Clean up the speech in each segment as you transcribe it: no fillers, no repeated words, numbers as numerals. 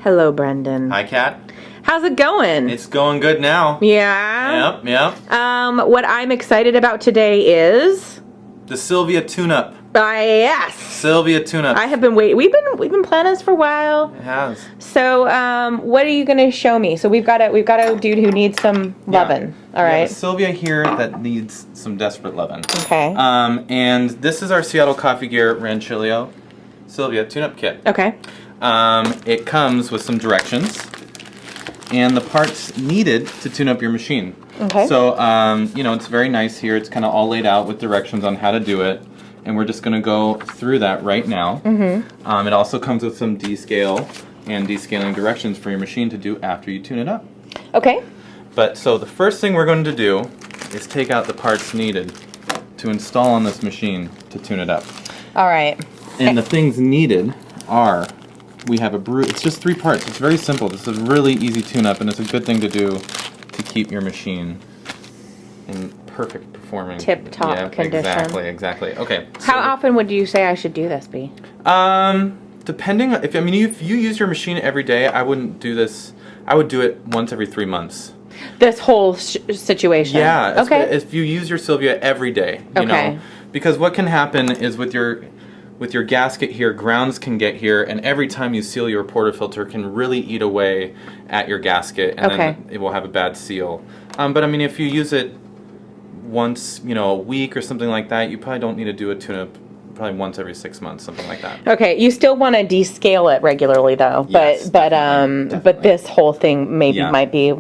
Hello, Brendan. Hi, Kat. How's it going? It's going good now. Yeah? Yep. What I'm excited about today is... The Silvia tune-up. Yes. Silvia tune-up. I have been waiting. We've been planning this for a while. It has. So, what are you going to show me? So we've got a dude who needs some lovin'. All right. A Silvia here that needs some desperate lovin'. Okay. And this is our Seattle Coffee Gear Rancilio Silvia tune-up kit. Okay. It comes with some directions and the parts needed to tune up your machine. Okay. So, it's very nice here. It's kind of all laid out with directions on how to do it. And we're just going to go through that right now. Mm-hmm. It also comes with some descale and descaling directions for your machine to do after you tune it up. Okay. So the first thing we're going to do is take out the parts needed to install on this machine to tune it up. All right. And the things needed are, we have a brew. It's just 3 parts. It's very simple. This is a really easy tune-up, and it's a good thing to do to keep your machine in perfect performing. Tip-top condition. Exactly. Okay. How often would you say I should do this, B? Depending, if you use your machine every day, I wouldn't do this. I would do it once every 3 months. This whole situation. Yeah. Okay. If you use your Silvia every day, you know, because what can happen is with your gasket here, grounds can get here, and every time you seal your portafilter can really eat away at your gasket, and then it will have a bad seal. But if you use it once, a week or something like that, you probably don't need to do a tune-up probably once every 6 months, something like that. Okay, you still want to descale it regularly though, yes, definitely. But this whole thing might be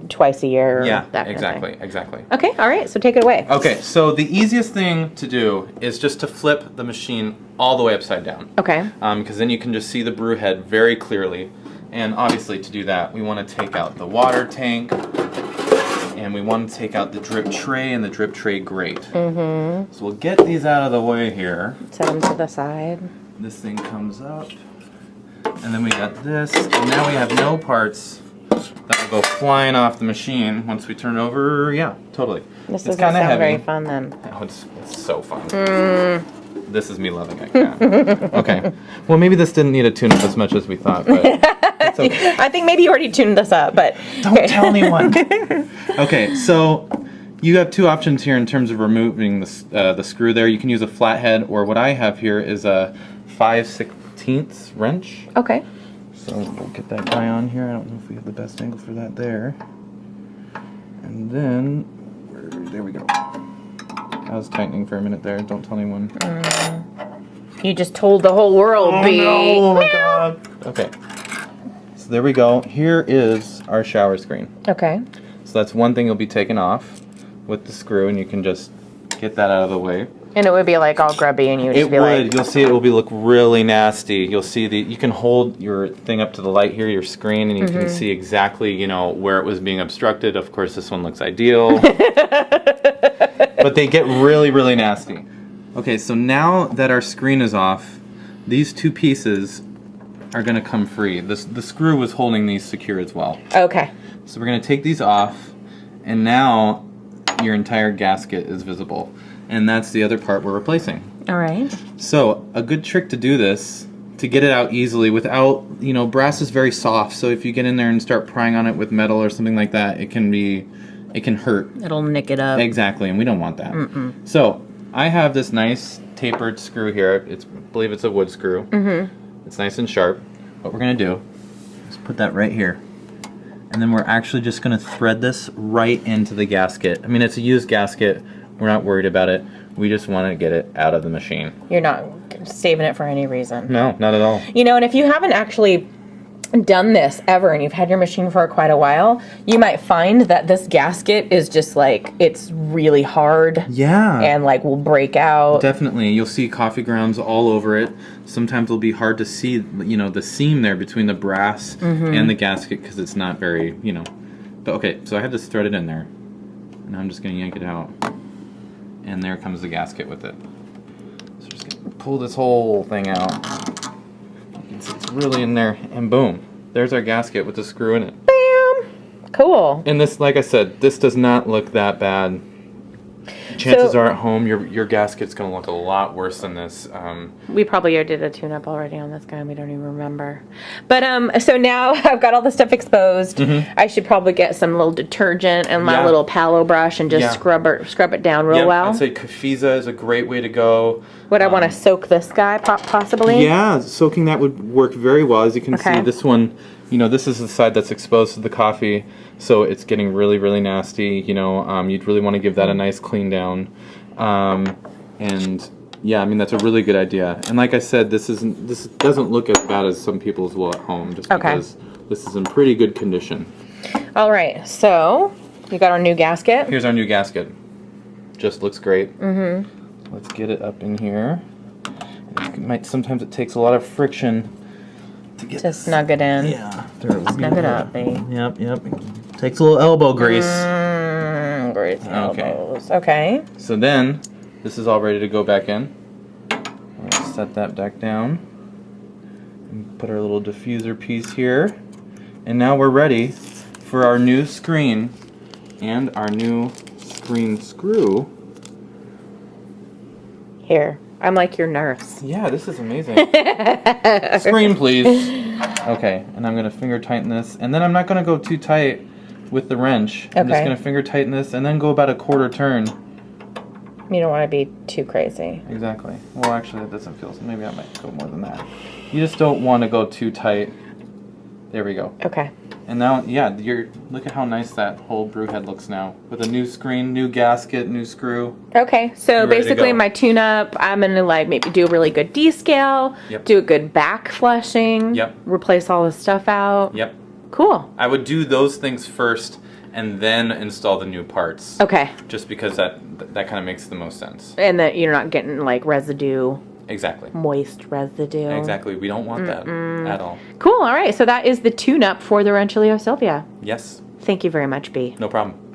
twice a year. Or that kind of thing. Exactly. Okay, all right. So take it away. Okay, so the easiest thing to do is just to flip the machine all the way upside down. Okay. Because then you can just see the brew head very clearly, and obviously to do that we want to take out the water tank. And we want to take out the drip tray and the drip tray grate. Mm-hmm. So we'll get these out of the way here. Set them to the side. This thing comes up. And then we got this. And now we have no parts that will go flying off the machine once we turn it over. Yeah, totally. This doesn't sound very fun then. Oh, it's so fun. This is me loving it. Yeah. Okay. Well, maybe this didn't need a tune-up as much as we thought, but it's okay. I think maybe you already tuned this up, but... Don't tell anyone. Okay, so you have 2 options here in terms of removing the screw there. You can use a flathead, or what I have here is a 5/16 wrench. Okay. So we'll get that guy on here. I don't know if we have the best angle for that there. And then, there we go. I was tightening for a minute there. Don't tell anyone. You just told the whole world, B. Oh my God. Okay. So there we go. Here is our shower screen. Okay. So that's one thing you'll be taking off with the screw, and you can just get that out of the way. And it would be like all grubby, and you would just be like... It would. You'll see it will look really nasty. You'll see you can hold your thing up to the light here, your screen, and you can see exactly, where it was being obstructed. Of course, this one looks ideal. But they get really, really nasty. Okay, so now that our screen is off, these 2 pieces are going to come free. The screw was holding these secure as well. Okay. So we're going to take these off, and now your entire gasket is visible. And that's the other part we're replacing. All right. So a good trick to do this, to get it out easily without, brass is very soft, so if you get in there and start prying on it with metal or something like that, it can hurt. It'll nick it up. Exactly, and we don't want that. So I have this nice tapered screw here. I believe it's a wood screw. It's nice and sharp. What we're going to do is put that right here. And then we're actually just going to thread this right into the gasket. It's a used gasket. We're not worried about it. We just want to get it out of the machine. You're not saving it for any reason. No, not at all. And if you haven't actually done this ever and you've had your machine for quite a while, you might find that this gasket is just it's really hard. Yeah. And will break out. Definitely. You'll see coffee grounds all over it. Sometimes it'll be hard to see, the seam there between the brass and the gasket because it's not very, But okay, so I have this threaded in there. And I'm just going to yank it out. And there comes the gasket with it. So just going to pull this whole thing out. You can see it's really in there. And boom. There's our gasket with the screw in it. Bam! Cool. And this, like I said, this does not look that bad. Chances are at home, your gasket's going to look a lot worse than this. We probably did a tune-up already on this guy, and we don't even remember. But so now I've got all the stuff exposed. I should probably get some little detergent and my little palo brush and just scrub it down real well. I'd say Kafiza is a great way to go. Would I want to soak this guy possibly? Yeah, soaking that would work very well. As you can see, this one, this is the side that's exposed to the coffee, so it's getting really, really nasty. You'd really want to give that a nice clean down. And yeah, I mean, that's a really good idea. And like I said, this doesn't look as bad as some people's will at home, just because this is in pretty good condition. All right, so you got our new gasket. Here's our new gasket. Just looks great. Let's get it up in here. Sometimes it takes a lot of friction to snug it in. Yeah. Snug it up, babe. Yep. Takes a little elbow grease. Grease elbows. Okay. So then, this is all ready to go back in. Let's set that back down. And put our little diffuser piece here. And now we're ready for our new screen and our new screen screw. Here, I'm like your nurse. Yeah, this is amazing. Screen, please. Okay, and I'm going to finger tighten this. And then I'm not going to go too tight with the wrench. I'm just going to finger tighten this and then go about a quarter turn. You don't want to be too crazy. Exactly. Well, actually, that doesn't feel so. Maybe I might go more than that. You just don't want to go too tight. There we go. Okay. And now, yeah, look at how nice that whole brew head looks now. With a new screen, new gasket, new screw. Okay, so basically my tune-up, I'm going to maybe do a really good descale, do a good back flushing, replace all the stuff out. Yep. Cool. I would do those things first and then install the new parts. Okay. Just because that kind of makes the most sense. And that you're not getting residue. Exactly. Moist residue. Exactly. We don't want that at all. Cool. All right. So that is the tune-up for the Rancilio Silvia. Yes. Thank you very much, B. No problem.